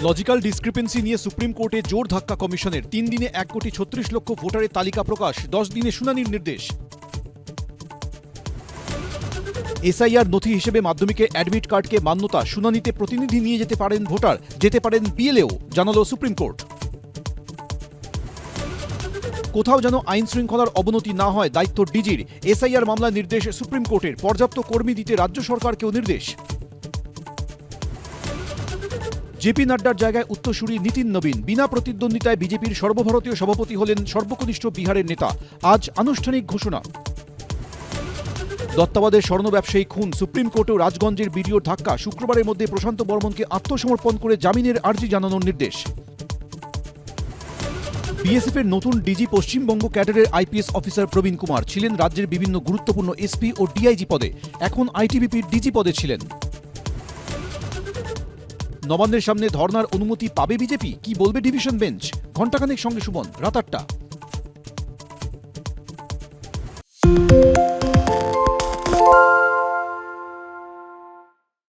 Logical discrepancy নিয়ে supreme কোর্টে জোর ধাক্কা কমিশনের। 3 দিনে 1,36,00,000 ভোটারের তালিকা প্রকাশ, 10 দিনে শুনানির নির্দেশ। এসআইআর নথি হিসেবে মাধ্যমিকে অ্যাডমিট কার্ডকে মান্যতা, শুনানিতে প্রতিনিধি নিয়ে যেতে পারেন ভোটার, যেতে পারেন বিএলএও, জানালো সুপ্রিম কোর্ট। কোথাও যেন আইন শৃঙ্খলার অবনতি না হয় দায়িত্ব ডিজির। এসআইআর মামলার নির্দেশ সুপ্রিম কোর্টের, পর্যাপ্ত কর্মী দিতে রাজ্য সরকারকেও নির্দেশ। জেপি নাড্ডার জায়গায় উত্তরসূরি নীতিন নবীন, বিনা প্রতিদ্বন্দ্বিতায় বিজেপির সর্বভারতীয় সভাপতি হলেন সর্বকনিষ্ঠ বিহারের নেতা। আজ আনুষ্ঠানিক ঘোষণা। দত্তাবাদের স্বর্ণ ব্যবসায়ী খুন, সুপ্রিম কোর্টেও রাজগঞ্জের বিডিওর ধাক্কা, শুক্রবারের মধ্যে প্রশান্ত বর্মনকে আত্মসমর্পণ করে জামিনের আর্জি জানানোর নির্দেশ। বিএসএফের নতুন ডিজি পশ্চিমবঙ্গ ক্যাডারের আইপিএস অফিসার প্রবীণ কুমার, ছিলেন রাজ্যের বিভিন্ন গুরুত্বপূর্ণ এসপি ও ডিআইজি পদে, এখন আইটিবিপির ডিজি পদে ছিলেন। নবান্নের সামনে ধর্নার অনুমতি পাবে বিজেপি, কি বলবে ডিভিশন বেঞ্চ? ঘণ্টাখানেক সঙ্গে সুমন, রাত 8টা।